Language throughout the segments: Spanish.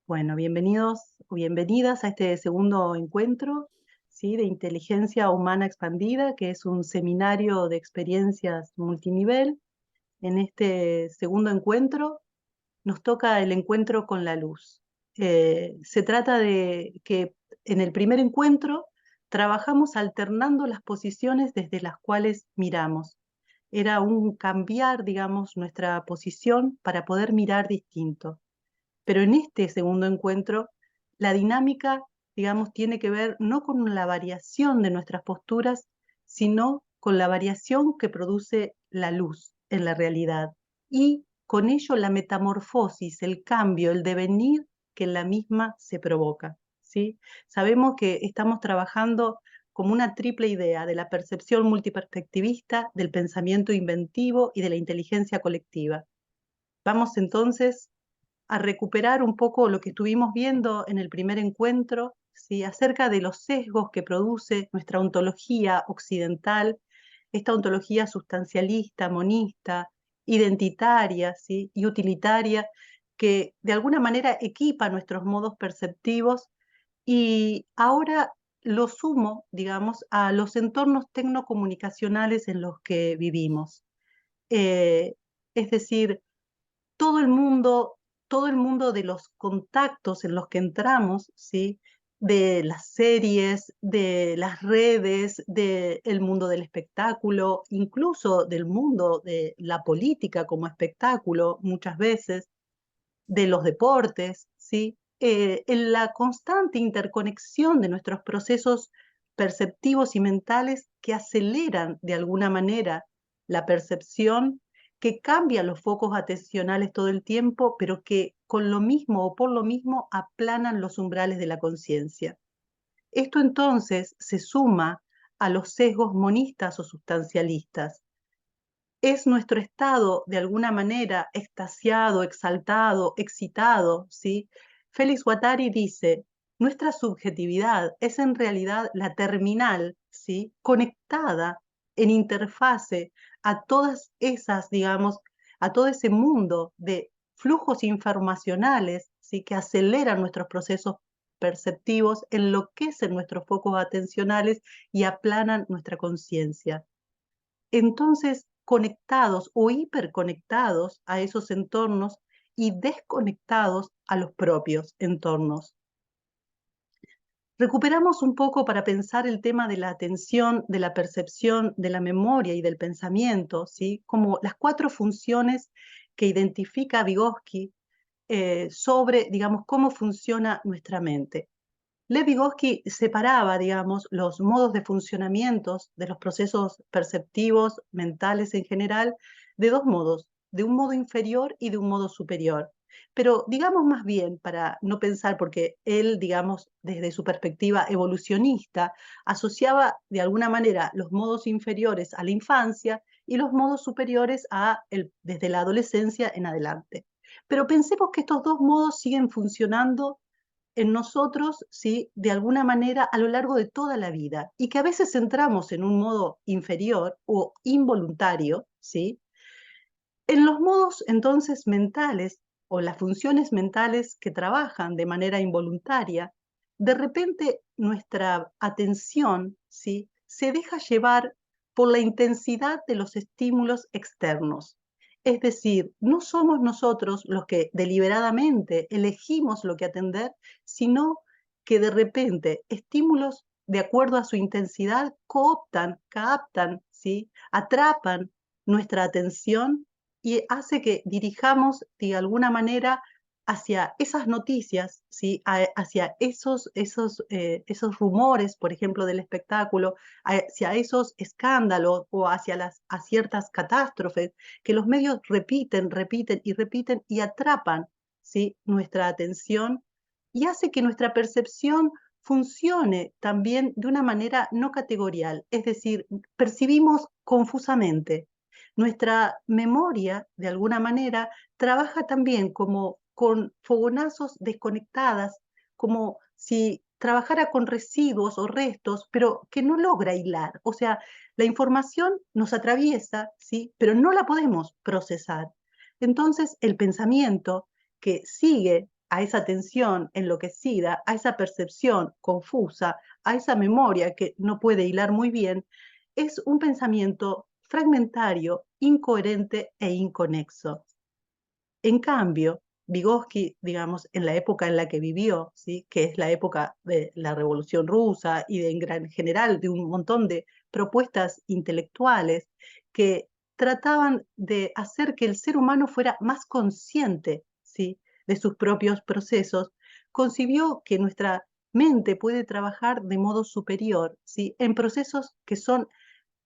Bueno, bienvenidos o bienvenidas a este segundo encuentro, ¿sí? De Inteligencia Humana Expandida, que es un seminario de experiencias multinivel. En este segundo encuentro nos toca el encuentro con la luz. Se trata de que en el primer encuentro trabajamos alternando las posiciones desde las cuales miramos. Era un cambiar, digamos, nuestra posición para poder mirar distinto. Pero en este segundo encuentro, la dinámica, digamos, tiene que ver no con la variación de nuestras posturas, sino con la variación que produce la luz en la realidad y con ello la metamorfosis, el cambio, el devenir que en la misma se provoca, ¿sí? Sabemos que estamos trabajando como una triple idea de la percepción multiperspectivista, del pensamiento inventivo y de la inteligencia colectiva. Vamos entonces a recuperar un poco lo que estuvimos viendo en el primer encuentro, ¿sí? Acerca de los sesgos que produce nuestra ontología occidental, esta ontología sustancialista, monista, identitaria, ¿sí? Y utilitaria, que de alguna manera equipa nuestros modos perceptivos y ahora lo sumo, digamos, a los entornos tecnocomunicacionales en los que vivimos. Eh, es decir, todo el mundo, todo el mundo de los contactos en los que entramos, ¿sí? De las series, de las redes, del mundo del espectáculo, incluso del mundo de la política como espectáculo, muchas veces, de los deportes, ¿sí? En la constante interconexión de nuestros procesos perceptivos y mentales que aceleran de alguna manera la percepción, que cambian los focos atencionales todo el tiempo, pero que con lo mismo o por lo mismo aplanan los umbrales de la conciencia. Esto entonces se suma a los sesgos monistas o sustancialistas. Es nuestro estado, de alguna manera, extasiado, exaltado, excitado, ¿sí? Félix Guattari dice, nuestra subjetividad es en realidad la terminal, ¿sí? Conectada en interfase a todas esas, digamos, a todo ese mundo de flujos informacionales, ¿sí? Que aceleran nuestros procesos perceptivos, enloquecen nuestros focos atencionales y aplanan nuestra conciencia. Entonces, conectados o hiperconectados a esos entornos y desconectados a los propios entornos. Recuperamos un poco para pensar el tema de la atención, de la percepción, de la memoria y del pensamiento, ¿sí? Como las cuatro funciones que identifica Vygotsky sobre, digamos, cómo funciona nuestra mente. Lev Vygotsky separaba, digamos, los modos de funcionamiento de los procesos perceptivos, mentales en general, de dos modos, de un modo inferior y de un modo superior. Pero digamos más bien, para no pensar, porque él, digamos, desde su perspectiva evolucionista, asociaba de alguna manera los modos inferiores a la infancia y los modos superiores desde la adolescencia en adelante. Pero pensemos que estos dos modos siguen funcionando en nosotros, ¿sí? De alguna manera a lo largo de toda la vida y que a veces entramos en un modo inferior o involuntario, ¿sí? En los modos entonces mentales o las funciones mentales que trabajan de manera involuntaria, de repente nuestra atención, ¿sí? Se deja llevar por la intensidad de los estímulos externos. Es decir, no somos nosotros los que deliberadamente elegimos lo que atender, sino que de repente estímulos de acuerdo a su intensidad cooptan, captan, ¿sí? Atrapan nuestra atención y hace que dirijamos de alguna manera hacia esas noticias, ¿sí? Hacia esos rumores, por ejemplo, del espectáculo, hacia esos escándalos o a ciertas catástrofes que los medios repiten, repiten y repiten y atrapan, ¿sí? Nuestra atención y hace que nuestra percepción funcione también de una manera no categorial, es decir, percibimos confusamente. Nuestra memoria, de alguna manera, trabaja también como con fogonazos desconectadas, como si trabajara con residuos o restos, pero que no logra hilar. O sea, la información nos atraviesa, ¿sí? Pero no la podemos procesar. Entonces, el pensamiento que sigue a esa atención enloquecida, a esa percepción confusa, a esa memoria que no puede hilar muy bien, es un pensamiento fragmentario, incoherente e inconexo. En cambio, Vygotsky, digamos, en la época en la que vivió, ¿sí? Que es la época de la Revolución Rusa y de, en gran general de un montón de propuestas intelectuales que trataban de hacer que el ser humano fuera más consciente, ¿sí? De sus propios procesos, concibió que nuestra mente puede trabajar de modo superior, ¿sí? En procesos que son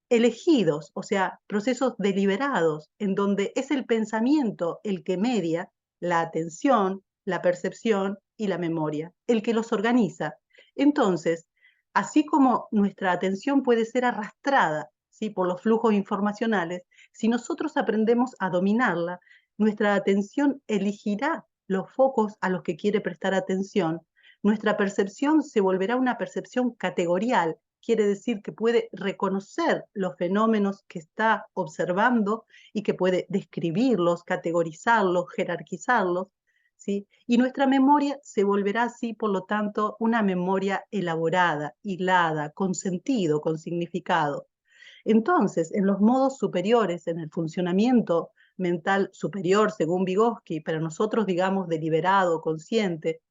elegidos, o sea, procesos deliberados, en donde es el pensamiento el que media la atención, la percepción y la memoria, el que los organiza. Entonces, así como nuestra atención puede ser arrastrada, ¿sí? Por los flujos informacionales, si nosotros aprendemos a dominarla, nuestra atención elegirá los focos a los que quiere prestar atención. Nuestra percepción se volverá una percepción categorial, quiere decir que puede reconocer los fenómenos que está observando y que puede describirlos, categorizarlos, jerarquizarlos, ¿sí? Y nuestra memoria se volverá así, por lo tanto, una memoria elaborada, hilada, con sentido, con significado. Entonces, en los modos superiores, en el funcionamiento mental superior, según Vygotsky, pero nosotros digamos deliberado, consciente,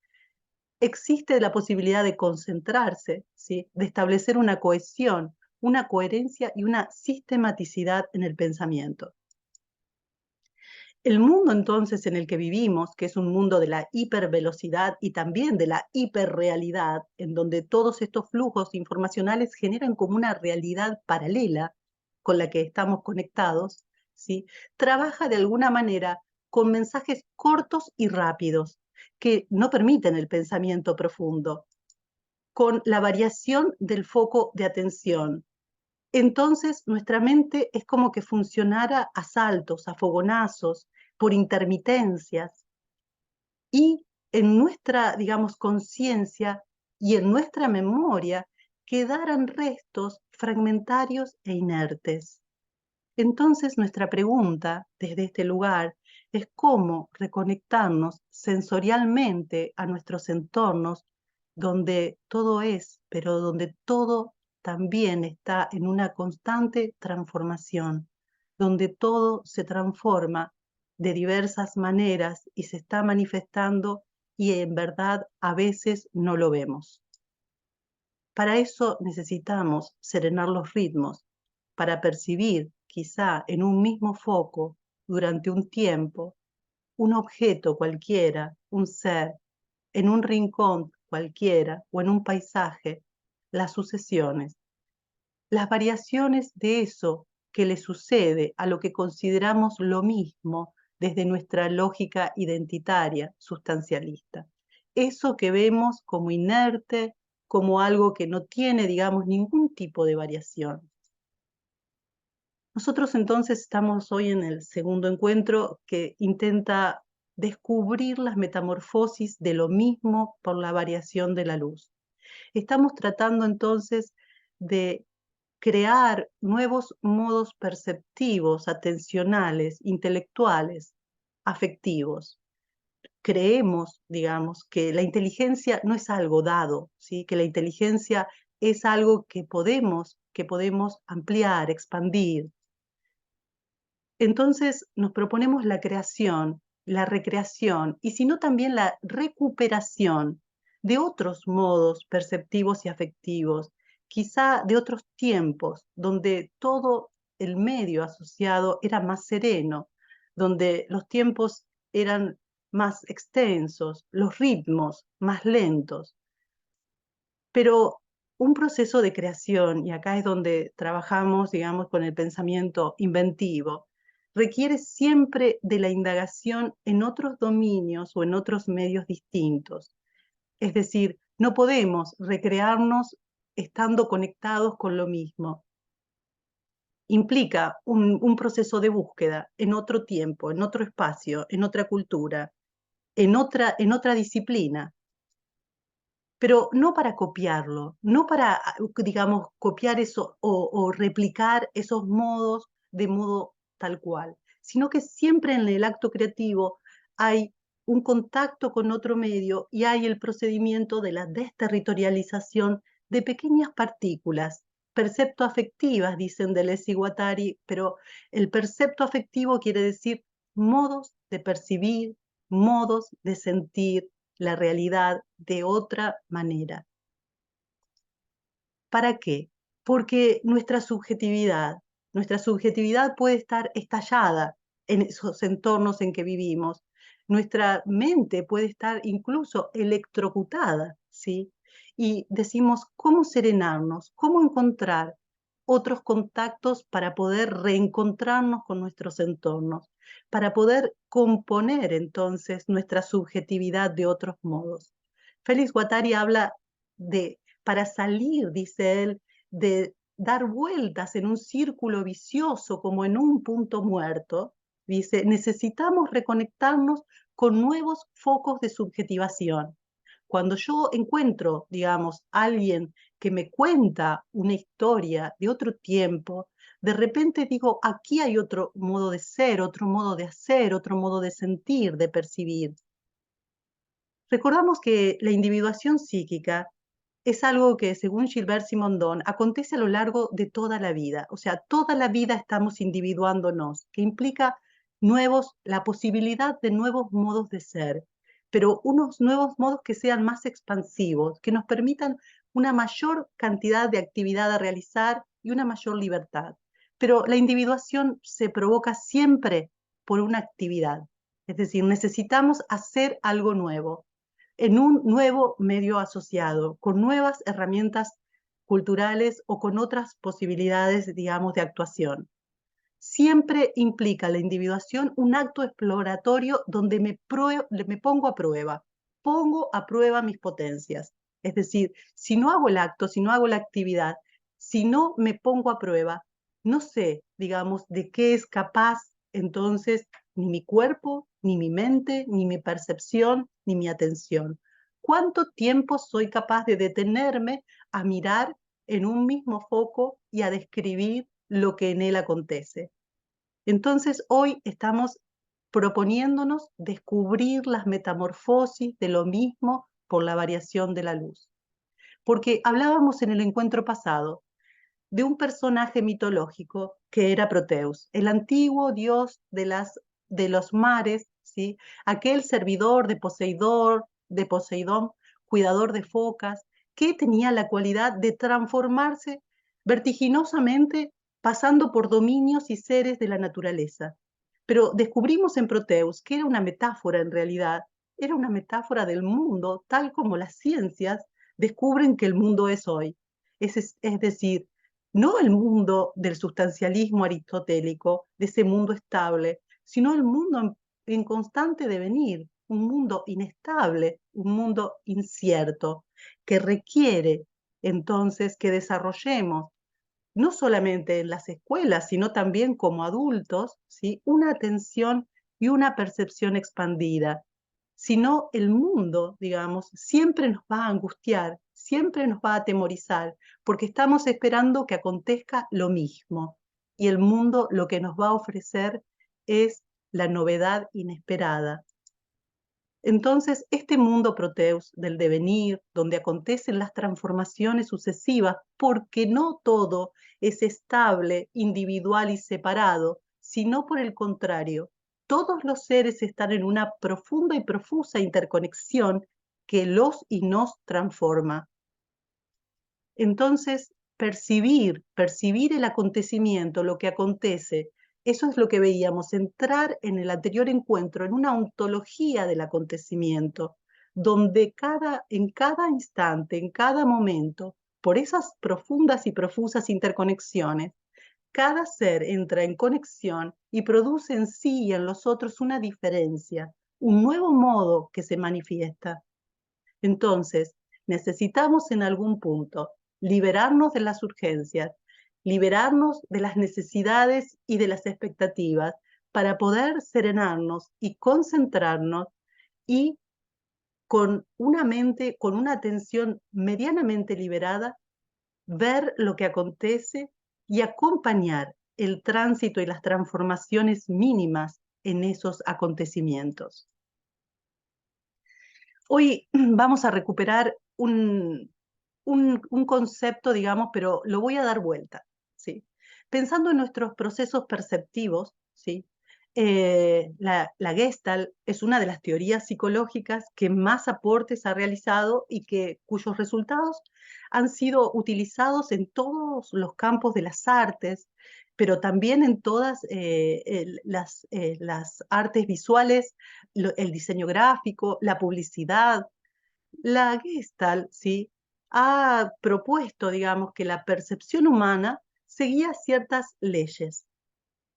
existe la posibilidad de concentrarse, ¿sí? De establecer una cohesión, una coherencia y una sistematicidad en el pensamiento. El mundo entonces en el que vivimos, que es un mundo de la hipervelocidad y también de la hiperrealidad, en donde todos estos flujos informacionales generan como una realidad paralela con la que estamos conectados, ¿sí? Trabaja de alguna manera con mensajes cortos y rápidos que no permiten el pensamiento profundo, con la variación del foco de atención. Entonces nuestra mente es como que funcionara a saltos, a fogonazos, por intermitencias, y en nuestra, digamos, conciencia y en nuestra memoria quedaran restos fragmentarios e inertes. Entonces nuestra pregunta desde este lugar es cómo reconectarnos sensorialmente a nuestros entornos donde todo es, pero donde todo también está en una constante transformación, donde todo se transforma de diversas maneras y se está manifestando y en verdad a veces no lo vemos. Para eso necesitamos serenar los ritmos, para percibir quizá en un mismo foco durante un tiempo un objeto cualquiera, un ser, en un rincón cualquiera o en un paisaje, las sucesiones, las variaciones de eso que le sucede a lo que consideramos lo mismo desde nuestra lógica identitaria sustancialista. Eso que vemos como inerte, como algo que no tiene, digamos, ningún tipo de variación. Nosotros entonces estamos hoy en el segundo encuentro que intenta descubrir las metamorfosis de lo mismo por la variación de la luz. Estamos tratando entonces de crear nuevos modos perceptivos, atencionales, intelectuales, afectivos. Creemos, digamos, que la inteligencia no es algo dado, ¿sí? Que la inteligencia es algo que podemos ampliar, expandir. Entonces nos proponemos la creación, la recreación y si no también la recuperación de otros modos perceptivos y afectivos, quizá de otros tiempos, donde todo el medio asociado era más sereno, donde los tiempos eran más extensos, los ritmos más lentos. Pero un proceso de creación, y acá es donde trabajamos, digamos, con el pensamiento inventivo, requiere siempre de la indagación en otros dominios o en otros medios distintos. Es decir, no podemos recrearnos estando conectados con lo mismo. Implica un proceso de búsqueda en otro tiempo, en otro espacio, en otra cultura, en otra disciplina, pero no para copiarlo, no para, digamos, copiar eso o replicar esos modos de modo tal cual, sino que siempre en el acto creativo hay un contacto con otro medio y hay el procedimiento de la desterritorialización de pequeñas partículas, percepto-afectivas, dicen Deleuze y Guattari, pero el percepto afectivo quiere decir modos de percibir, modos de sentir la realidad de otra manera. ¿Para qué? Porque nuestra subjetividad puede estar estallada en esos entornos en que vivimos. Nuestra mente puede estar incluso electrocutada, ¿sí? Y decimos, ¿cómo serenarnos? ¿Cómo encontrar otros contactos para poder reencontrarnos con nuestros entornos? Para poder componer entonces nuestra subjetividad de otros modos. Félix Guattari habla de para salir, dice él, de dar vueltas en un círculo vicioso como en un punto muerto, dice, necesitamos reconectarnos con nuevos focos de subjetivación. Cuando yo encuentro, digamos, alguien que me cuenta una historia de otro tiempo, de repente digo, aquí hay otro modo de ser, otro modo de hacer, otro modo de sentir, de percibir. Recordamos que la individuación psíquica es algo que, según Gilbert Simondon, acontece a lo largo de toda la vida. O sea, toda la vida estamos individuándonos, que implica la posibilidad de nuevos modos de ser, pero unos nuevos modos que sean más expansivos, que nos permitan una mayor cantidad de actividad a realizar y una mayor libertad. Pero la individuación se provoca siempre por una actividad. Es decir, necesitamos hacer algo nuevo en un nuevo medio asociado, con nuevas herramientas culturales o con otras posibilidades, digamos, de actuación. Siempre implica la individuación un acto exploratorio donde me pongo a prueba mis potencias. Es decir, si no hago el acto, si no hago la actividad, si no me pongo a prueba, no sé, digamos, de qué es capaz entonces ni mi cuerpo, ni mi mente, ni mi percepción, ni mi atención. ¿Cuánto tiempo soy capaz de detenerme a mirar en un mismo foco y a describir lo que en él acontece? Entonces, hoy estamos proponiéndonos descubrir las metamorfosis de lo mismo por la variación de la luz. Porque hablábamos en el encuentro pasado de un personaje mitológico que era Proteus, el antiguo dios de los mares, ¿sí? Aquel servidor de Poseidón, cuidador de focas, que tenía la cualidad de transformarse vertiginosamente pasando por dominios y seres de la naturaleza. Pero descubrimos en Proteus que era una metáfora en realidad, era una metáfora del mundo tal como las ciencias descubren que el mundo es hoy. Es decir, no el mundo del sustancialismo aristotélico, de ese mundo estable, sino el mundo en constante devenir, un mundo inestable, un mundo incierto, que requiere entonces que desarrollemos, no solamente en las escuelas, sino también como adultos, ¿sí? Una atención y una percepción expandida. Si no, el mundo, digamos, siempre nos va a angustiar, siempre nos va a atemorizar, porque estamos esperando que acontezca lo mismo. Y el mundo lo que nos va a ofrecer es la novedad inesperada. Entonces, este mundo Proteus del devenir, donde acontecen las transformaciones sucesivas, porque no todo es estable, individual y separado, sino por el contrario, todos los seres están en una profunda y profusa interconexión que los y nos transforma. Entonces, percibir el acontecimiento, lo que acontece, eso es lo que veíamos, entrar en el anterior encuentro en una ontología del acontecimiento, donde en cada instante, en cada momento, por esas profundas y profusas interconexiones, cada ser entra en conexión y produce en sí y en los otros una diferencia, un nuevo modo que se manifiesta. Entonces, necesitamos en algún punto liberarnos de las urgencias, liberarnos de las necesidades y de las expectativas para poder serenarnos y concentrarnos y con una mente, con una atención medianamente liberada, ver lo que acontece y acompañar el tránsito y las transformaciones mínimas en esos acontecimientos. Hoy vamos a recuperar un concepto, digamos, pero lo voy a dar vuelta, ¿sí? Pensando en nuestros procesos perceptivos, ¿sí? La Gestalt es una de las teorías psicológicas que más aportes ha realizado y cuyos resultados han sido utilizados en todos los campos de las artes, pero también en todas las artes visuales, el diseño gráfico, la publicidad. La Gestalt, ¿sí? Ha propuesto, digamos, que la percepción humana seguía ciertas leyes.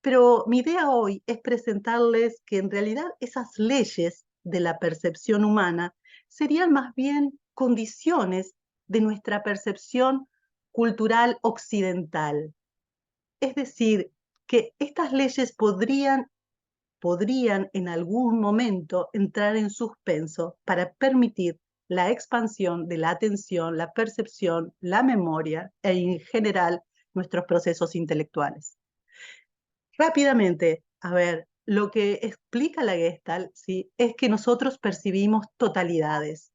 Pero mi idea hoy es presentarles que en realidad esas leyes de la percepción humana serían más bien condiciones de nuestra percepción cultural occidental. Es decir, que estas leyes podrían en algún momento entrar en suspenso para permitir la expansión de la atención, la percepción, la memoria e en general nuestros procesos intelectuales. Rápidamente, a ver, lo que explica la Gestalt, ¿sí? Es que nosotros percibimos totalidades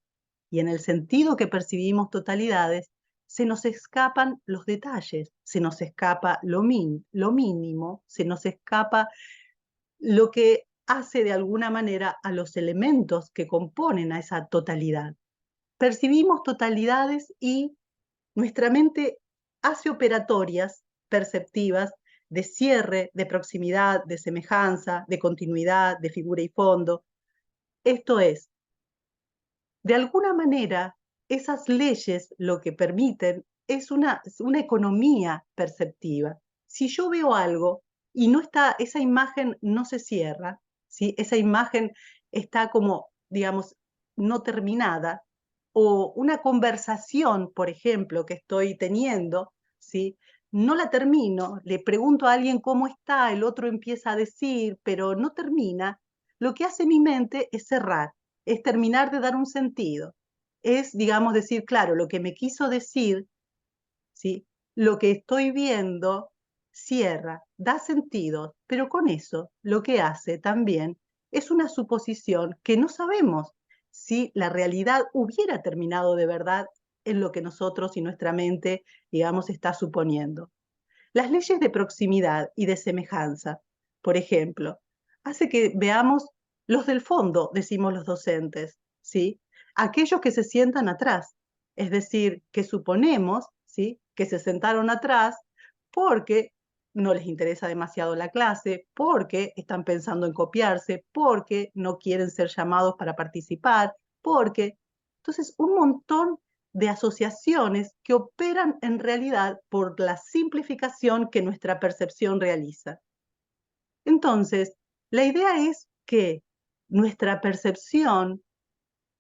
y en el sentido que percibimos totalidades, se nos escapan los detalles, se nos escapa lo mínimo, se nos escapa lo que hace de alguna manera a los elementos que componen a esa totalidad. Percibimos totalidades y nuestra mente hace operatorias perceptivas de cierre, de proximidad, de semejanza, de continuidad, de figura y fondo. Esto es, de alguna manera, esas leyes lo que permiten es una economía perceptiva. Si yo veo algo y no está, esa imagen no se cierra, ¿sí? Esa imagen está como, digamos, no terminada, o una conversación, por ejemplo, que estoy teniendo, ¿sí? No la termino, le pregunto a alguien cómo está, el otro empieza a decir, pero no termina, lo que hace mi mente es cerrar, es terminar de dar un sentido. Es, digamos, decir, claro, lo que me quiso decir, ¿sí? Lo que estoy viendo cierra, da sentido, pero con eso lo que hace también es una suposición que no sabemos si la realidad hubiera terminado de verdad en lo que nosotros y nuestra mente, digamos, está suponiendo. Las leyes de proximidad y de semejanza, por ejemplo, hace que veamos los del fondo, decimos los docentes, ¿sí? Aquellos que se sientan atrás, es decir, que suponemos, ¿sí? Que se sentaron atrás porque no les interesa demasiado la clase, porque están pensando en copiarse, porque no quieren ser llamados para participar, porque... Entonces, un montón de asociaciones que operan en realidad por la simplificación que nuestra percepción realiza. Entonces, la idea es que nuestra percepción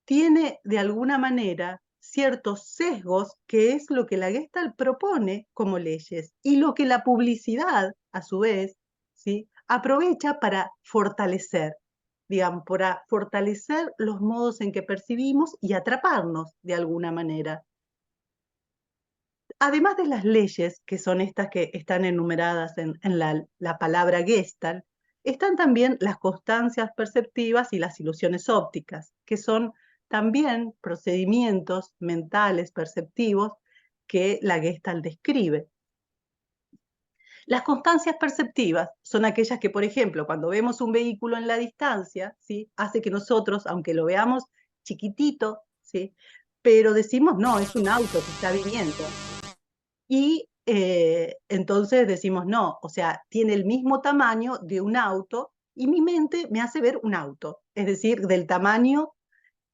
tiene de alguna manera ciertos sesgos, que es lo que la Gestalt propone como leyes, y lo que la publicidad, a su vez, ¿sí? Aprovecha para fortalecer, digamos, para fortalecer los modos en que percibimos y atraparnos de alguna manera. Además de las leyes, que son estas que están enumeradas en la palabra Gestalt, están también las constancias perceptivas y las ilusiones ópticas, que son también procedimientos mentales perceptivos que la Gestalt describe. Las constancias perceptivas son aquellas que, por ejemplo, cuando vemos un vehículo en la distancia, ¿sí? Hace que nosotros, aunque lo veamos chiquitito, ¿sí? Pero decimos, no, es un auto que está viniendo. Y entonces decimos, no, o sea, tiene el mismo tamaño de un auto y mi mente me hace ver un auto, es decir, del tamaño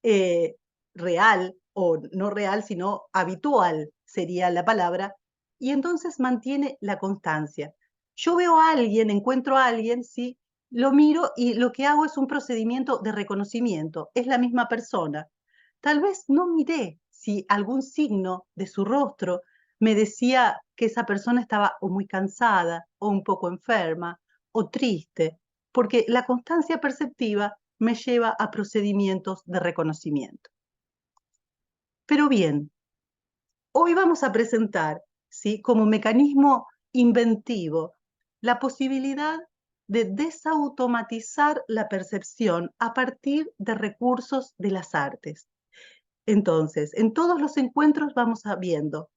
eh, real o no real, sino habitual sería la palabra, y entonces mantiene la constancia. Yo veo a alguien, encuentro a alguien, ¿sí? Lo miro y lo que hago es un procedimiento de reconocimiento, es la misma persona. Tal vez no miré si algún signo de su rostro me decía que esa persona estaba o muy cansada, o un poco enferma, o triste, porque la constancia perceptiva me lleva a procedimientos de reconocimiento. Pero bien, hoy vamos a presentar, ¿sí? Como mecanismo inventivo la posibilidad de desautomatizar la percepción a partir de recursos de las artes. Entonces, en todos los encuentros vamos viendo,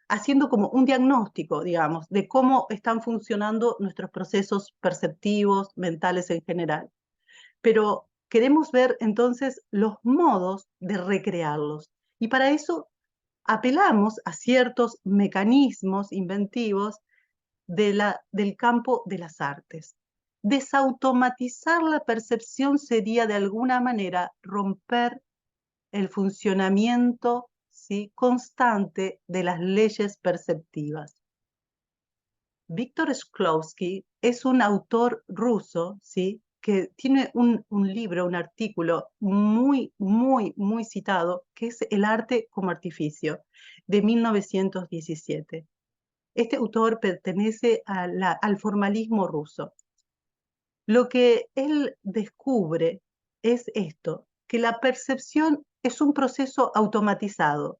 haciendo como un diagnóstico, digamos, de cómo están funcionando nuestros procesos perceptivos, mentales en general. Pero queremos ver entonces los modos de recrearlos. Y para eso apelamos a ciertos mecanismos inventivos del campo de las artes. Desautomatizar la percepción sería de alguna manera romper el funcionamiento, ¿sí?, constante de las leyes perceptivas. Víctor Shklovsky es un autor ruso, ¿sí?, que tiene un libro, un artículo muy, muy, muy citado, que es El arte como artificio, de 1917. Este autor pertenece al formalismo ruso. Lo que él descubre es esto, que la percepción es un proceso automatizado.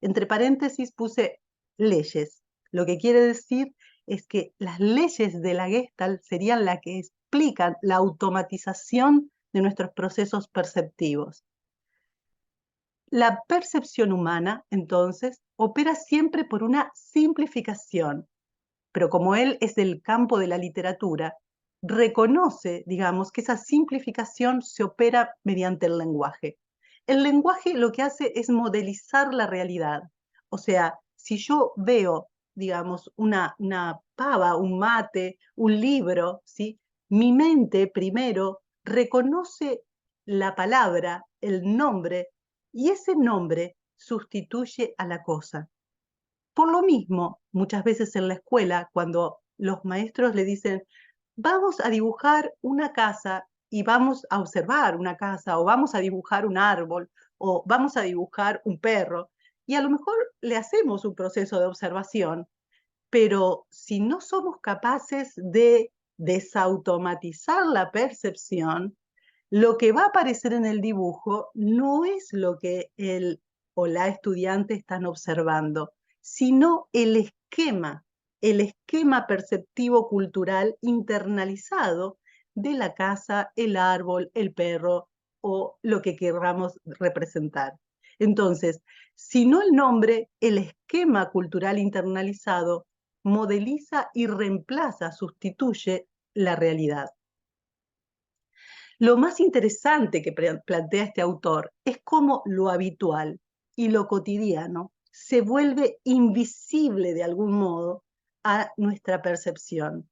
Entre paréntesis puse leyes. Lo que quiere decir es que las leyes de la Gestalt serían las que explican la automatización de nuestros procesos perceptivos. La percepción humana, entonces, opera siempre por una simplificación, pero como él es del campo de la literatura, reconoce, digamos, que esa simplificación se opera mediante el lenguaje. El lenguaje lo que hace es modelizar la realidad. O sea, si yo veo, digamos, una pava, un mate, un libro, ¿sí?, mi mente primero reconoce la palabra, el nombre, y ese nombre sustituye a la cosa. Por lo mismo, muchas veces en la escuela, cuando los maestros le dicen, vamos a dibujar una casa y vamos a observar una casa, o vamos a dibujar un árbol, o vamos a dibujar un perro, y a lo mejor le hacemos un proceso de observación, pero si no somos capaces de desautomatizar la percepción, lo que va a aparecer en el dibujo no es lo que él o la estudiante están observando, sino el esquema perceptivo cultural internalizado de la casa, el árbol, el perro o lo que queramos representar. Entonces, si no el nombre, el esquema cultural internalizado modeliza y reemplaza, sustituye la realidad. Lo más interesante que plantea este autor es cómo lo habitual y lo cotidiano se vuelve invisible de algún modo a nuestra percepción.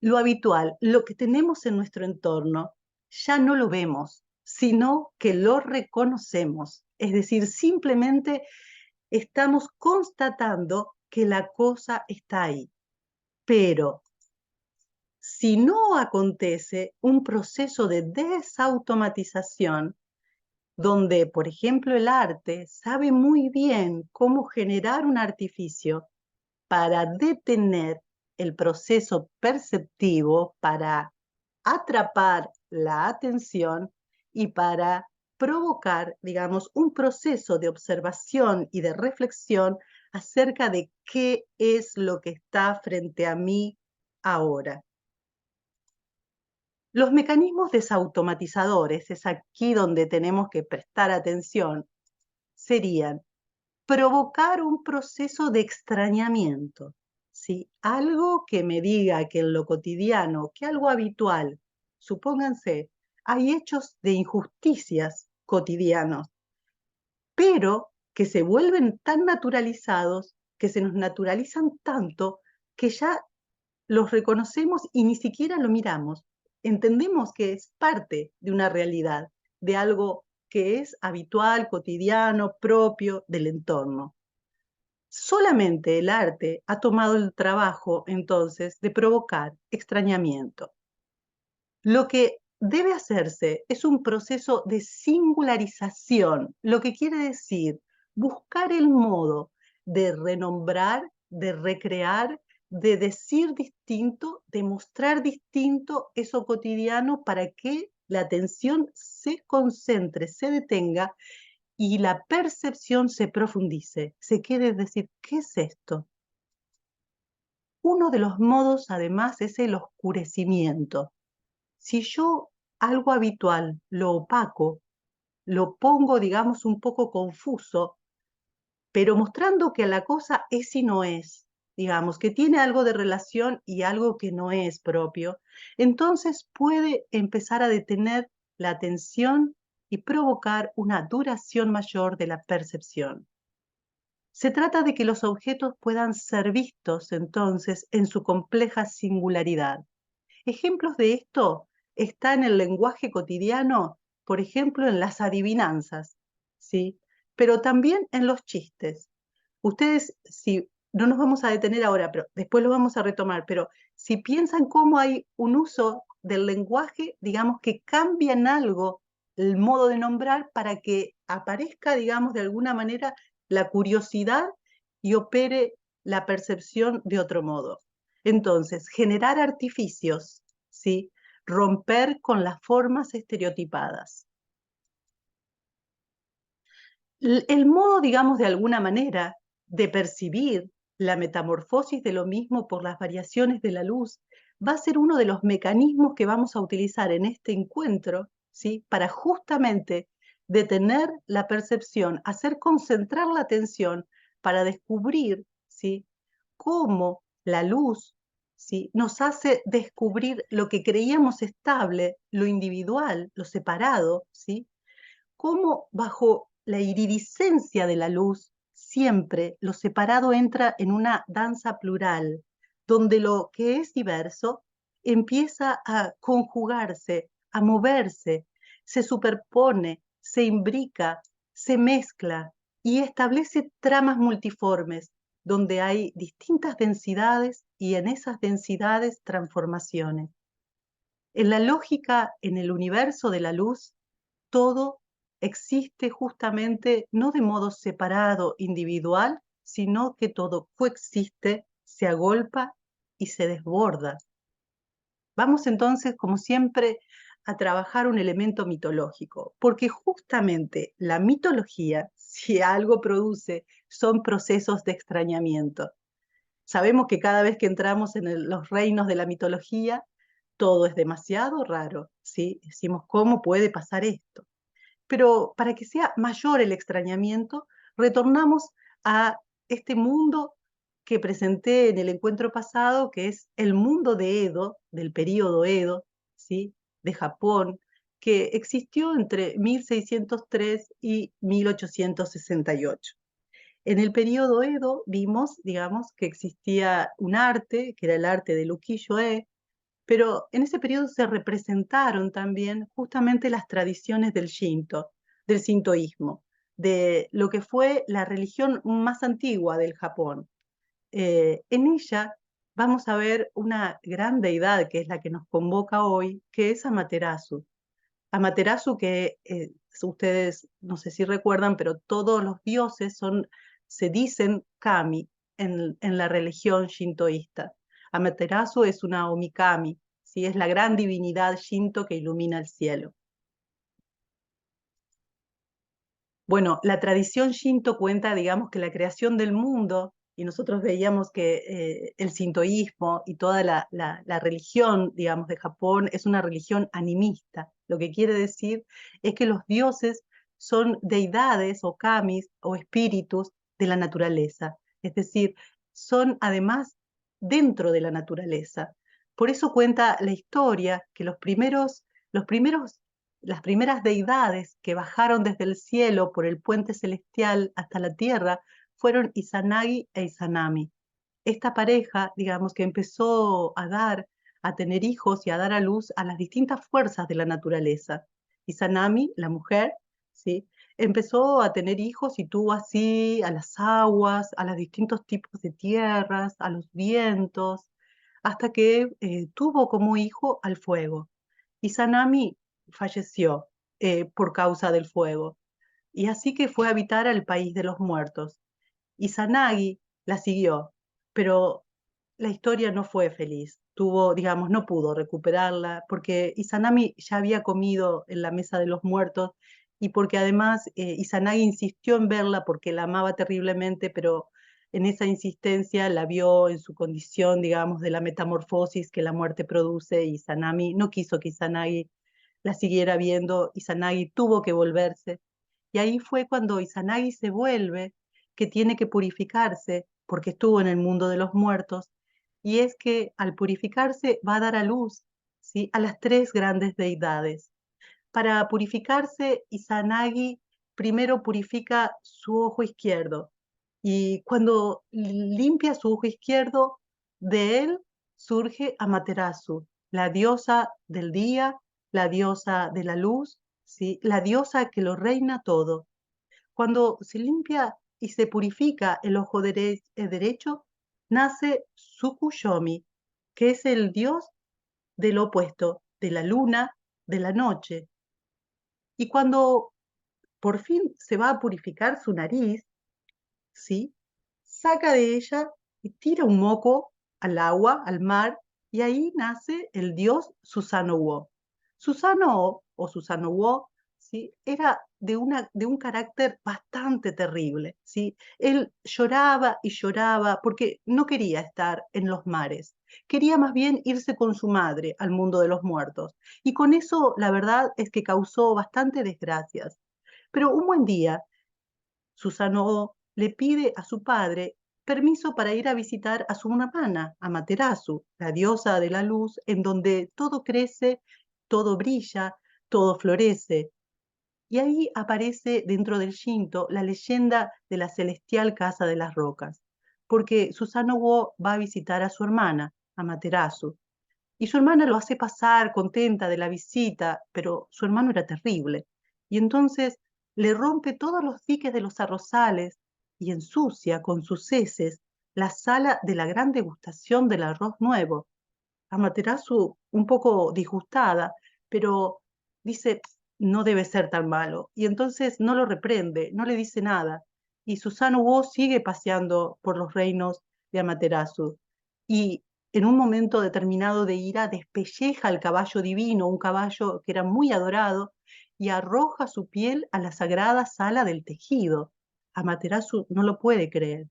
Lo habitual, lo que tenemos en nuestro entorno, ya no lo vemos, sino que lo reconocemos. Es decir, simplemente estamos constatando que la cosa está ahí. Pero si no acontece un proceso de desautomatización, donde, por ejemplo, el arte sabe muy bien cómo generar un artificio para detener el proceso perceptivo, para atrapar la atención y para provocar, digamos, un proceso de observación y de reflexión acerca de qué es lo que está frente a mí ahora. Los mecanismos desautomatizadores, es aquí donde tenemos que prestar atención, serían provocar un proceso de extrañamiento, ¿sí? Algo que me diga que en lo cotidiano, que algo habitual, supónganse, hay hechos de injusticias cotidianos, pero que se vuelven tan naturalizados, que se nos naturalizan tanto, que ya los reconocemos y ni siquiera lo miramos. Entendemos que es parte de una realidad, de algo que es habitual, cotidiano, propio del entorno. Solamente el arte ha tomado el trabajo, entonces, de provocar extrañamiento. Lo que debe hacerse es un proceso de singularización, lo que quiere decir buscar el modo de renombrar, de recrear, de decir distinto, de mostrar distinto eso cotidiano para que la atención se concentre, se detenga y la percepción se profundice, se quede decir, ¿qué es esto? Uno de los modos, además, es el oscurecimiento. Si yo algo habitual lo opaco, lo pongo, digamos, un poco confuso, pero mostrando que la cosa es y no es, digamos, que tiene algo de relación y algo que no es propio, entonces puede empezar a detener la atención y provocar una duración mayor de la percepción. Se trata de que los objetos puedan ser vistos entonces en su compleja singularidad. Ejemplos de esto están en el lenguaje cotidiano, por ejemplo, en las adivinanzas, ¿sí? Pero también en los chistes. Ustedes, si no nos vamos a detener ahora, pero después lo vamos a retomar, pero si piensan cómo hay un uso del lenguaje, digamos que cambia en algo el modo de nombrar para que aparezca, digamos, de alguna manera la curiosidad y opere la percepción de otro modo. Entonces, generar artificios, ¿sí? Romper con las formas estereotipadas. El modo, digamos, de alguna manera, de percibir la metamorfosis de lo mismo por las variaciones de la luz va a ser uno de los mecanismos que vamos a utilizar en este encuentro, ¿sí? Para justamente detener la percepción, hacer concentrar la atención para descubrir, ¿sí? Cómo la luz, ¿sí? Nos hace descubrir lo que creíamos estable, lo individual, lo separado, ¿sí? Cómo bajo la iridiscencia de la luz, siempre lo separado entra en una danza plural, donde lo que es diverso empieza a conjugarse, a moverse, se superpone, se imbrica, se mezcla y establece tramas multiformes, donde hay distintas densidades y en esas densidades transformaciones. En la lógica, en el universo de la luz, todo existe justamente no de modo separado, individual, sino que todo coexiste, se agolpa y se desborda. Vamos entonces, como siempre, a trabajar un elemento mitológico, porque justamente la mitología, si algo produce, son procesos de extrañamiento. Sabemos que cada vez que entramos en los reinos de la mitología, todo es demasiado raro, ¿sí? Decimos, ¿cómo puede pasar esto? Pero para que sea mayor el extrañamiento, retornamos a este mundo que presenté en el encuentro pasado, que es el mundo de Edo, del período Edo, ¿sí? De Japón, que existió entre 1603 y 1868. En el período Edo vimos, digamos, que existía un arte, que era el arte del ukiyo-e, pero en ese periodo se representaron también justamente las tradiciones del Shinto, del sintoísmo, de lo que fue la religión más antigua del Japón. En ella vamos a ver una gran deidad que es la que nos convoca hoy, que es Amaterasu. Amaterasu que ustedes no sé si recuerdan, pero todos los dioses se dicen kami en la religión shintoísta. Amaterasu es una omikami, ¿sí? Es la gran divinidad shinto que ilumina el cielo. Bueno, la tradición shinto cuenta, digamos, que la creación del mundo, y nosotros veíamos que el sintoísmo y toda la religión, digamos, de Japón es una religión animista. Lo que quiere decir es que los dioses son deidades o kamis o espíritus de la naturaleza. Es decir, son además dentro de la naturaleza. Por eso cuenta la historia que las primeras deidades que bajaron desde el cielo por el puente celestial hasta la tierra fueron Izanagi e Izanami. Esta pareja, digamos, que empezó a tener hijos y a dar a luz a las distintas fuerzas de la naturaleza. Izanami, la mujer, ¿sí? Empezó a tener hijos y tuvo así a las aguas, a los distintos tipos de tierras, a los vientos, hasta que tuvo como hijo al fuego. Izanami falleció por causa del fuego, y así que fue a habitar al país de los muertos. Izanagi la siguió, pero la historia no fue feliz. Digamos, no pudo recuperarla porque Izanami ya había comido en la mesa de los muertos y porque además Izanagi insistió en verla porque la amaba terriblemente, pero en esa insistencia la vio en su condición, digamos, de la metamorfosis que la muerte produce, y Izanami no quiso que Izanagi la siguiera viendo. Izanagi tuvo que volverse. Y ahí fue cuando Izanagi se vuelve, que tiene que purificarse, porque estuvo en el mundo de los muertos, y es que al purificarse va a dar a luz, ¿sí?, a las tres grandes deidades. Para purificarse, Izanagi primero purifica su ojo izquierdo, y cuando limpia su ojo izquierdo, de él surge Amaterasu, la diosa del día, la diosa de la luz, ¿sí?, la diosa que lo reina todo. Cuando se limpia y se purifica el ojo derecho, nace Tsukuyomi, que es el dios del opuesto, de la luna, de la noche. Y cuando por fin se va a purificar su nariz, ¿sí?, saca de ella y tira un moco al agua, al mar, y ahí nace el dios Susanoo. Susanoo o Susanoo, ¿sí?, era de un carácter bastante terrible, ¿sí? Él lloraba y lloraba porque no quería estar en los mares, quería más bien irse con su madre al mundo de los muertos. Y con eso la verdad es que causó bastante desgracias. Pero un buen día, Susanoo le pide a su padre permiso para ir a visitar a su hermana, Amaterasu, la diosa de la luz, en donde todo crece, todo brilla, todo florece. Y ahí aparece dentro del Shinto la leyenda de la celestial Casa de las Rocas, porque Susanoo va a visitar a su hermana, Amaterasu, y su hermana lo hace pasar contenta de la visita, pero su hermano era terrible. Y entonces le rompe todos los diques de los arrozales y ensucia con sus heces la sala de la gran degustación del arroz nuevo. Amaterasu, un poco disgustada, pero dice, no debe ser tan malo. Y entonces no lo reprende, no le dice nada. Y Susanoo sigue paseando por los reinos de Amaterasu. Y en un momento determinado de ira, despelleja al caballo divino, un caballo que era muy adorado, y arroja su piel a la sagrada sala del tejido. Amaterasu no lo puede creer.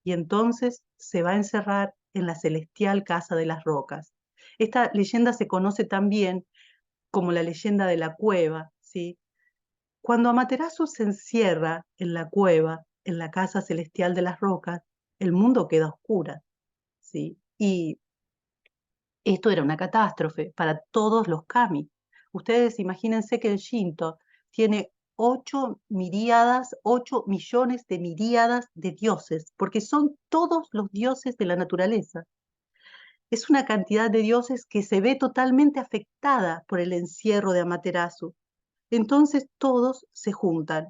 Y entonces se va a encerrar en la celestial Casa de las Rocas. Esta leyenda se conoce también como la leyenda de la cueva, ¿sí? Cuando Amaterasu se encierra en la cueva, en la casa celestial de las rocas, el mundo queda oscuro, ¿sí? Y esto era una catástrofe para todos los kami. Ustedes imagínense que el Shinto tiene 8 miríadas, 8 millones de miríadas de dioses, porque son todos los dioses de la naturaleza. Es una cantidad de dioses que se ve totalmente afectada por el encierro de Amaterasu. Entonces todos se juntan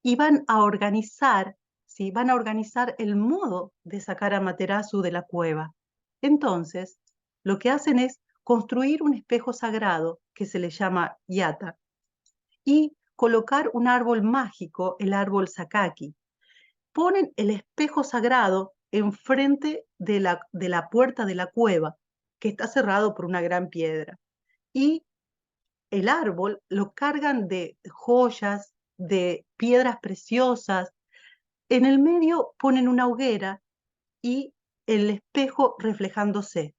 y van a organizar, ¿sí?, van a organizar el modo de sacar a Amaterasu de la cueva. Entonces, lo que hacen es construir un espejo sagrado que se le llama Yata y colocar un árbol mágico, el árbol Sakaki. Ponen el espejo sagrado enfrente de la puerta de la cueva, que está cerrado por una gran piedra. Y el árbol lo cargan de joyas, de piedras preciosas. En el medio ponen una hoguera y el espejo reflejándose.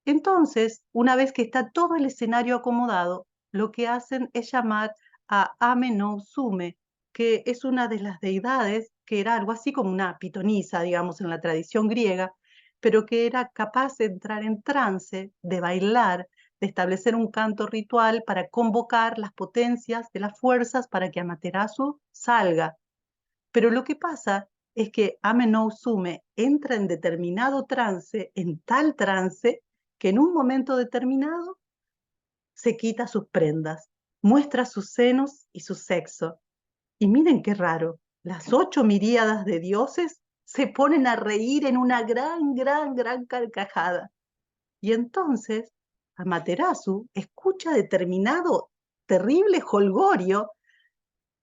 Entonces, una vez que está todo el escenario acomodado, lo que hacen es llamar a Ame no Usume, que es una de las deidades que era algo así como una pitonisa, digamos, en la tradición griega, pero que era capaz de entrar en trance, de bailar, de establecer un canto ritual para convocar las potencias de las fuerzas para que Amaterasu salga. Pero lo que pasa es que Ame no Usume entra en determinado trance, en tal trance, que en un momento determinado se quita sus prendas, muestra sus senos y su sexo. Y miren qué raro, las 8 miríadas de dioses se ponen a reír en una gran carcajada. Y entonces Amaterasu escucha determinado terrible jolgorio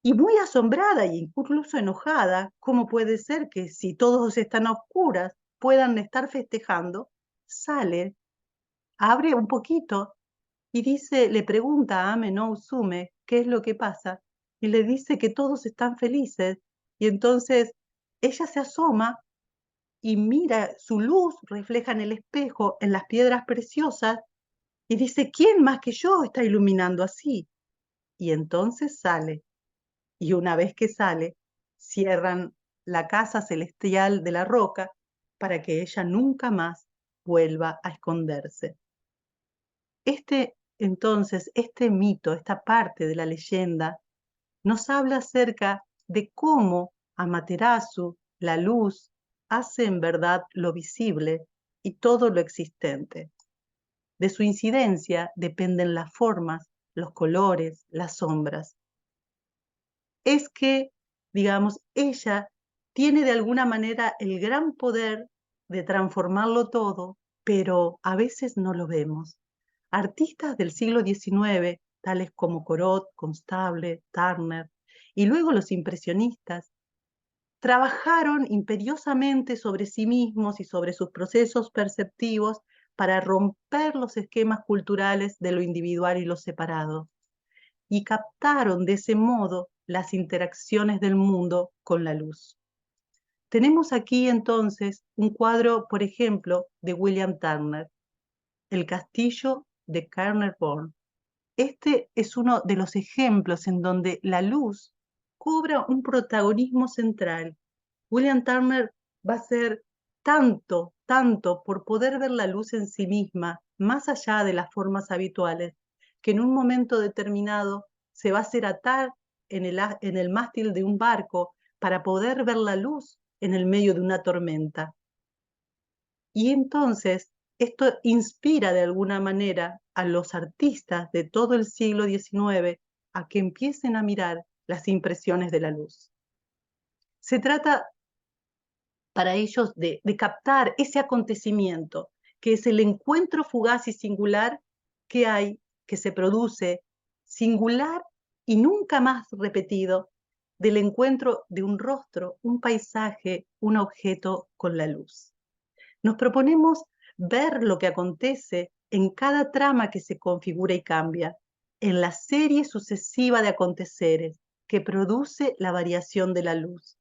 y muy asombrada e incluso enojada, ¿cómo puede ser que si todos están a oscuras puedan estar festejando? Sale, abre un poquito y dice, le pregunta a Ame no Usume qué es lo que pasa, y le dice que todos están felices. Y entonces ella se asoma y mira su luz refleja en el espejo, en las piedras preciosas, y dice, ¿quién más que yo está iluminando así? Y entonces sale, y una vez que sale, cierran la casa celestial de la roca para que ella nunca más vuelva a esconderse. Entonces, este mito, esta parte de la leyenda, nos habla acerca de cómo Amaterasu, la luz, hace en verdad lo visible y todo lo existente. De su incidencia dependen las formas, los colores, las sombras. Es que, digamos, ella tiene de alguna manera el gran poder de transformarlo todo, pero a veces no lo vemos. Artistas del siglo XIX, tales como Corot, Constable, Turner, y luego los impresionistas, trabajaron imperiosamente sobre sí mismos y sobre sus procesos perceptivos para romper los esquemas culturales de lo individual y lo separado, y captaron de ese modo las interacciones del mundo con la luz. Tenemos aquí entonces un cuadro, por ejemplo, de William Turner, El castillo de Carnarvon. Este es uno de los ejemplos en donde la luz cobra un protagonismo central. William Turner va a ser tanto por poder ver la luz en sí misma, más allá de las formas habituales, que en un momento determinado se va a hacer atar en el mástil de un barco para poder ver la luz en el medio de una tormenta. Y entonces esto inspira de alguna manera a los artistas de todo el siglo XIX a que empiecen a mirar las impresiones de la luz. Se trata para ellos de captar ese acontecimiento, que es el encuentro fugaz y singular que hay, que se produce, singular y nunca más repetido, del encuentro de un rostro, un paisaje, un objeto con la luz. Nos proponemos ver lo que acontece en cada trama que se configura y cambia, en la serie sucesiva de aconteceres que produce la variación de la luz,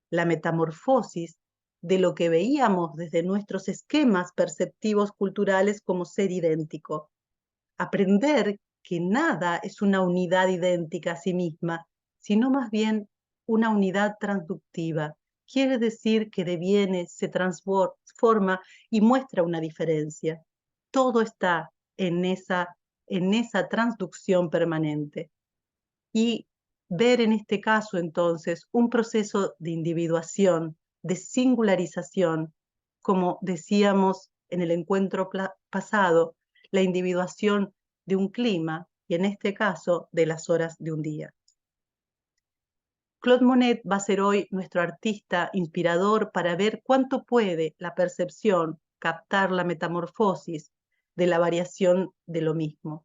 la metamorfosis de lo que veíamos desde nuestros esquemas perceptivos culturales como ser idéntico. Aprender que nada es una unidad idéntica a sí misma, sino más bien una unidad transductiva. Quiere decir que deviene, se transforma y muestra una diferencia. Todo está en esa transducción permanente. Y ver en este caso entonces un proceso de individuación, de singularización, como decíamos en el encuentro pasado, la individuación de un clima y en este caso de las horas de un día. Claude Monet va a ser hoy nuestro artista inspirador para ver cuánto puede la percepción captar la metamorfosis de la variación de lo mismo.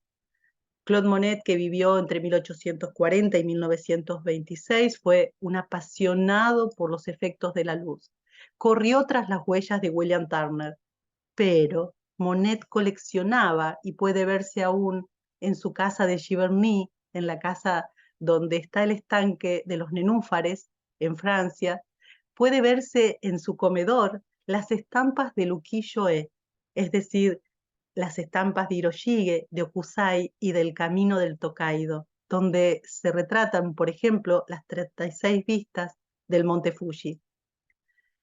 Claude Monet, que vivió entre 1840 y 1926, fue un apasionado por los efectos de la luz. Corrió tras las huellas de William Turner, pero Monet coleccionaba y puede verse aún en su casa de Giverny, en la casa donde está el estanque de los nenúfares, en Francia, puede verse en su comedor las estampas de Ukiyo-e, es decir, las estampas de Hiroshige, de Okusai y del Camino del Tokaido, donde se retratan, por ejemplo, las 36 vistas del Monte Fuji.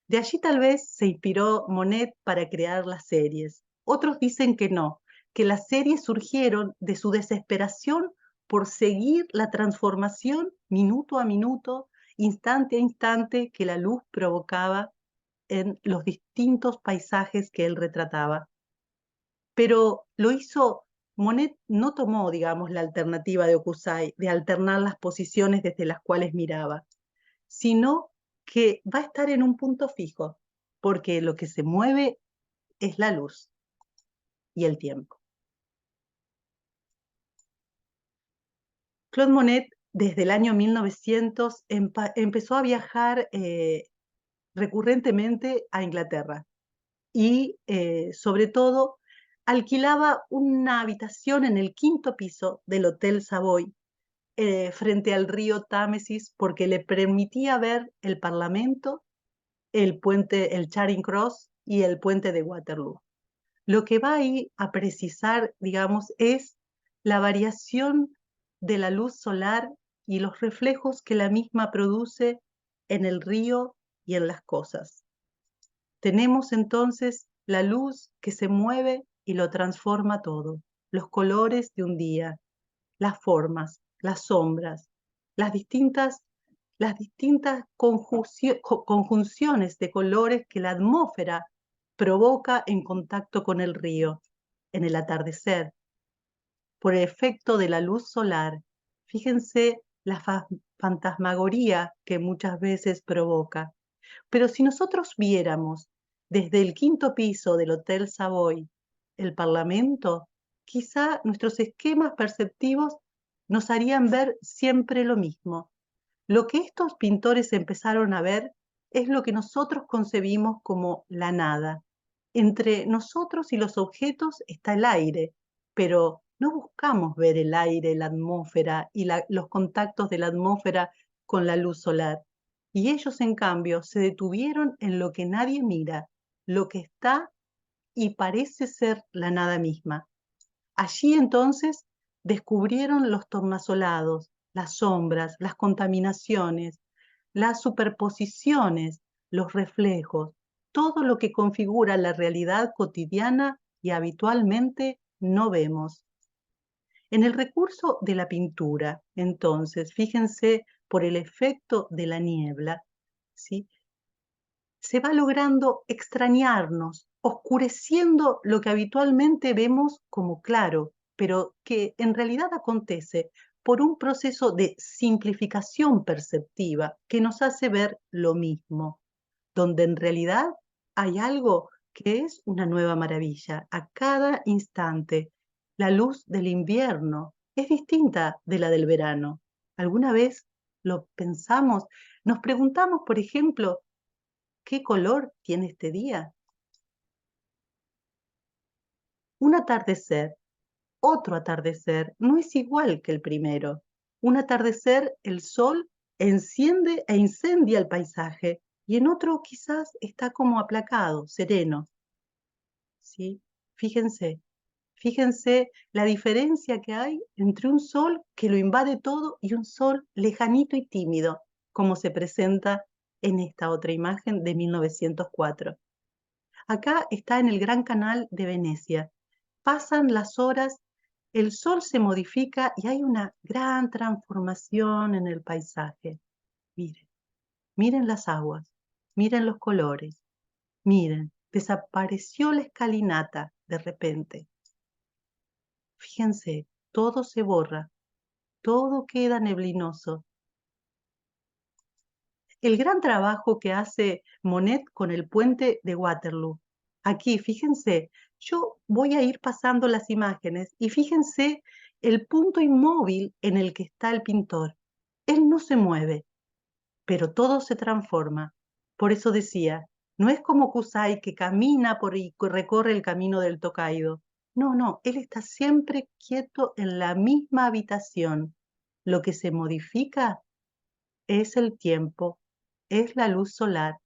De allí tal vez se inspiró Monet para crear las series. Otros dicen que no, que las series surgieron de su desesperación por seguir la transformación minuto a minuto, instante a instante que la luz provocaba en los distintos paisajes que él retrataba. Pero lo hizo, Monet no tomó, digamos, la alternativa de Okusai, de alternar las posiciones desde las cuales miraba, sino que va a estar en un punto fijo, porque lo que se mueve es la luz y el tiempo. Claude Monet, desde el año 1900, empezó a viajar recurrentemente a Inglaterra y, sobre todo, alquilaba una habitación en el quinto piso del Hotel Savoy, frente al río Támesis, porque le permitía ver el Parlamento el Charing Cross y el puente de Waterloo. Lo que va ahí a precisar, digamos, es la variación de la luz solar y los reflejos que la misma produce en el río y en las cosas. Tenemos entonces la luz que se mueve y lo transforma todo, los colores de un día, las formas, las sombras, las distintas, conjunciones de colores que la atmósfera provoca en contacto con el río, en el atardecer, por el efecto de la luz solar. Fíjense la fantasmagoría que muchas veces provoca. Pero si nosotros viéramos desde el quinto piso del Hotel Savoy el Parlamento, quizá nuestros esquemas perceptivos nos harían ver siempre lo mismo. Lo que estos pintores empezaron a ver es lo que nosotros concebimos como la nada. Entre nosotros y los objetos está el aire, pero no buscamos ver el aire, la atmósfera y los contactos de la atmósfera con la luz solar. Y ellos, en cambio, se detuvieron en lo que nadie mira, lo que está y parece ser la nada misma. Allí entonces descubrieron los tornasolados, las sombras, las contaminaciones, las superposiciones, los reflejos, todo lo que configura la realidad cotidiana y habitualmente no vemos. En el recurso de la pintura, entonces, fíjense por el efecto de la niebla, ¿sí? Se va logrando extrañarnos, oscureciendo lo que habitualmente vemos como claro, pero que en realidad acontece por un proceso de simplificación perceptiva que nos hace ver lo mismo, donde en realidad hay algo que es una nueva maravilla a cada instante. La luz del invierno es distinta de la del verano. ¿Alguna vez lo pensamos? Nos preguntamos, por ejemplo, ¿qué color tiene este día? Un atardecer, otro atardecer, no es igual que el primero. Un atardecer, el sol enciende e incendia el paisaje, y en otro quizás está como aplacado, sereno. ¿Sí? Fíjense, fíjense la diferencia que hay entre un sol que lo invade todo y un sol lejanito y tímido, como se presenta en esta otra imagen de 1904. Acá está en el Gran Canal de Venecia. Pasan las horas, el sol se modifica y hay una gran transformación en el paisaje. Miren, miren las aguas, miren los colores, miren, desapareció la escalinata de repente. Fíjense, todo se borra, todo queda neblinoso. El gran trabajo que hace Monet con el puente de Waterloo. Aquí, fíjense, yo voy a ir pasando las imágenes y fíjense el punto inmóvil en el que está el pintor. Él no se mueve, pero todo se transforma. Por eso decía, no es como Kusai que camina por y recorre el camino del Tokaido. No, no, él está siempre quieto en la misma habitación. Lo que se modifica es el tiempo, es la luz solar.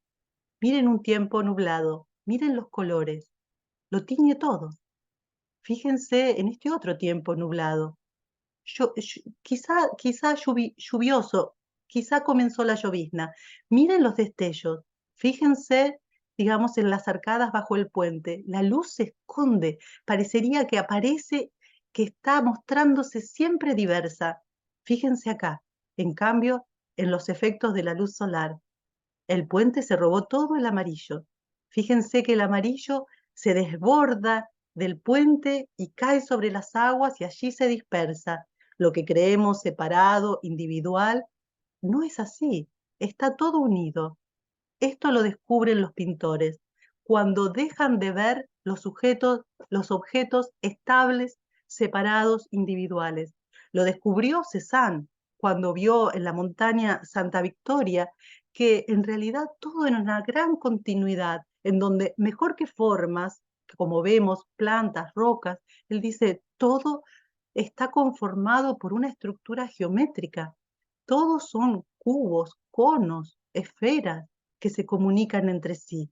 Miren un tiempo nublado, miren los colores, lo tiñe todo. Fíjense en este otro tiempo nublado. Quizá lluvioso, quizá comenzó la llovizna. Miren los destellos, fíjense, digamos, en las arcadas bajo el puente. La luz se esconde, parecería que aparece, que está mostrándose siempre diversa. Fíjense acá, en cambio, en los efectos de la luz solar. El puente se robó todo el amarillo. Fíjense que el amarillo se desborda del puente y cae sobre las aguas y allí se dispersa. Lo que creemos separado, individual, no es así. Está todo unido. Esto lo descubren los pintores cuando dejan de ver los objetos estables, separados, individuales. Lo descubrió Cézanne cuando vio en la montaña Santa Victoria que en realidad todo era una gran continuidad, en donde mejor que formas, como vemos, plantas, rocas, él dice, todo está conformado por una estructura geométrica. Todos son cubos, conos, esferas. que se comunican entre sí.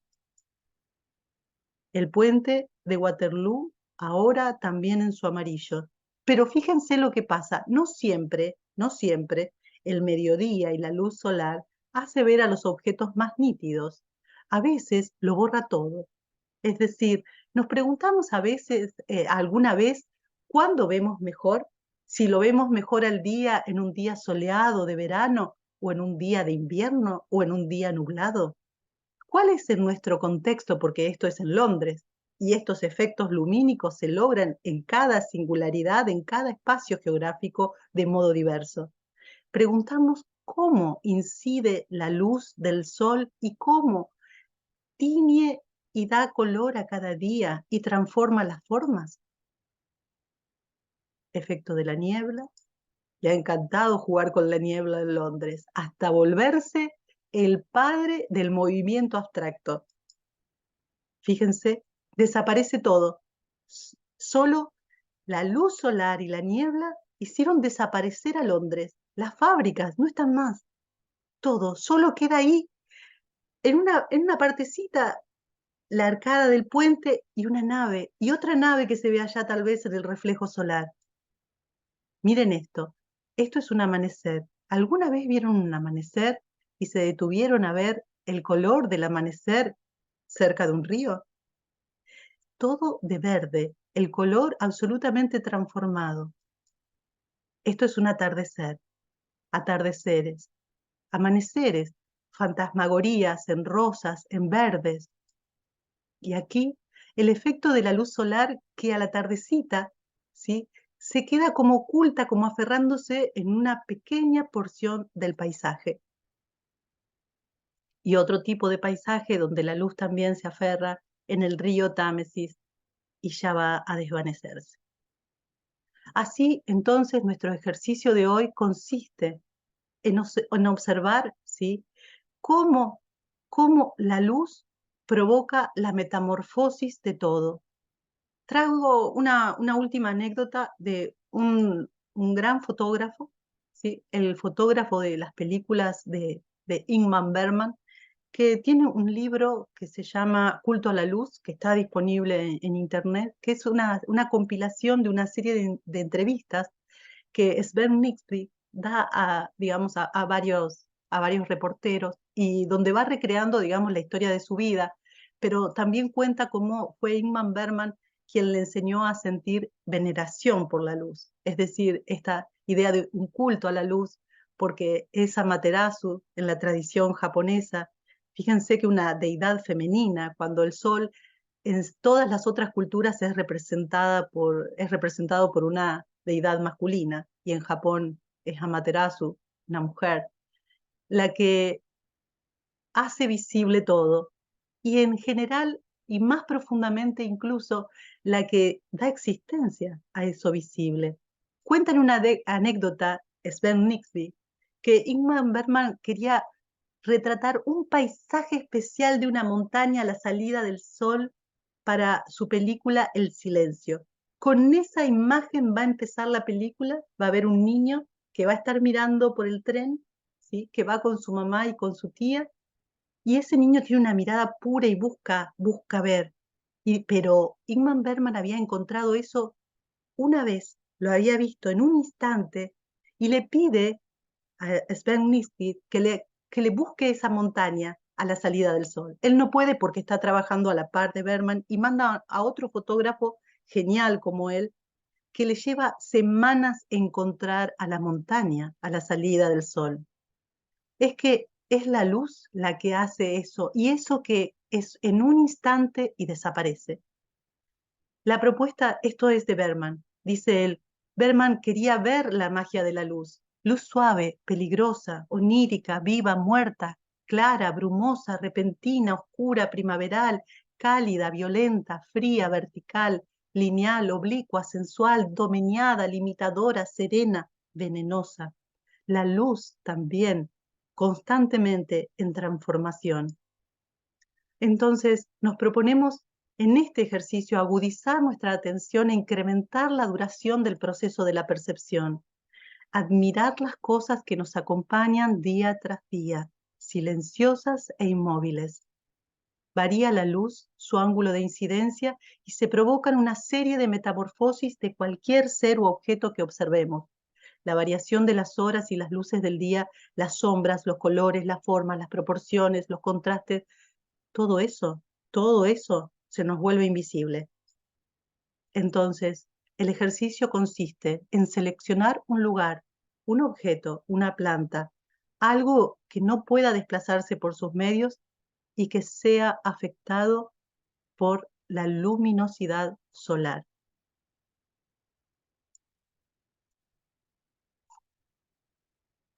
El puente de Waterloo ahora también en su amarillo. Pero fíjense lo que pasa, no siempre, no siempre, el mediodía y la luz solar hace ver a los objetos más nítidos. A veces lo borra todo. Es decir, nos preguntamos a veces, alguna vez, ¿cuándo vemos mejor? Si lo vemos mejor al día en un día soleado de verano, o en un día de invierno, o en un día nublado. ¿Cuál es en nuestro contexto? Porque esto es en Londres, y estos efectos lumínicos se logran en cada singularidad, en cada espacio geográfico de modo diverso. Preguntamos cómo incide la luz del sol y cómo tiñe y da color a cada día y transforma las formas. Efecto de la niebla. Le ha encantado jugar con la niebla en Londres, hasta volverse el padre del movimiento abstracto. Fíjense, desaparece todo. Solo la luz solar y la niebla hicieron desaparecer a Londres. Las fábricas no están más. Todo, solo queda ahí, en una partecita, la arcada del puente y una nave, y otra nave que se ve allá tal vez en el reflejo solar. Miren esto es un amanecer. ¿Alguna vez vieron un amanecer y se detuvieron a ver el color del amanecer cerca de un río? Todo de verde, el color absolutamente transformado. Esto es un atardecer, atardeceres, amaneceres, fantasmagorías en rosas, en verdes. Y aquí el efecto de la luz solar que a la tardecita, ¿sí?, se queda como oculta, como aferrándose en una pequeña porción del paisaje. Y otro tipo de paisaje donde la luz también se aferra en el río Támesis y ya va a desvanecerse. Así, entonces, nuestro ejercicio de hoy consiste en observar, ¿sí?, cómo, cómo la luz provoca la metamorfosis de todo. Traigo una última anécdota de un gran fotógrafo, ¿sí?, el fotógrafo de las películas de Ingmar Bergman, que tiene un libro que se llama Culto a la Luz, que está disponible en internet, que es una compilación de una serie de entrevistas que Sven Nykvist da a, digamos, a varios reporteros, y donde va recreando, digamos, la historia de su vida, pero también cuenta cómo fue Ingmar Bergman quien le enseñó a sentir veneración por la luz, es decir, esta idea de un culto a la luz, porque es Amaterasu en la tradición japonesa. Fíjense que una deidad femenina, cuando el sol en todas las otras culturas es representado por una deidad masculina, y en Japón es Amaterasu, una mujer, la que hace visible todo, y en general, y más profundamente incluso, la que da existencia a eso visible. Cuentan una anécdota, Sven Nykvist, que Ingmar Bergman quería retratar un paisaje especial de una montaña a la salida del sol para su película El silencio. Con esa imagen va a empezar la película, va a haber un niño que va a estar mirando por el tren, ¿sí?, que va con su mamá y con su tía, y ese niño tiene una mirada pura y busca ver. Pero Ingmar Bergman había encontrado eso una vez, lo había visto en un instante, y le pide a Sven Nykvist que le busque esa montaña a la salida del sol. Él no puede porque está trabajando a la par de Bergman, y manda a otro fotógrafo genial como él, que le lleva semanas encontrar a la montaña a la salida del sol. Es que es la luz la que hace eso, y eso que es en un instante y desaparece. La propuesta, esto es de Bergman, dice él, Bergman quería ver la magia de la luz, luz suave, peligrosa, onírica, viva, muerta, clara, brumosa, repentina, oscura, primaveral, cálida, violenta, fría, vertical, lineal, oblicua, sensual, domeñada, limitadora, serena, venenosa. La luz también, constantemente en transformación. Entonces, nos proponemos en este ejercicio agudizar nuestra atención e incrementar la duración del proceso de la percepción, admirar las cosas que nos acompañan día tras día, silenciosas e inmóviles. Varía la luz, su ángulo de incidencia y se provocan una serie de metamorfosis de cualquier ser u objeto que observemos. La variación de las horas y las luces del día, las sombras, los colores, las formas, las proporciones, los contrastes, todo eso se nos vuelve invisible. Entonces, el ejercicio consiste en seleccionar un lugar, un objeto, una planta, algo que no pueda desplazarse por sus medios y que sea afectado por la luminosidad solar.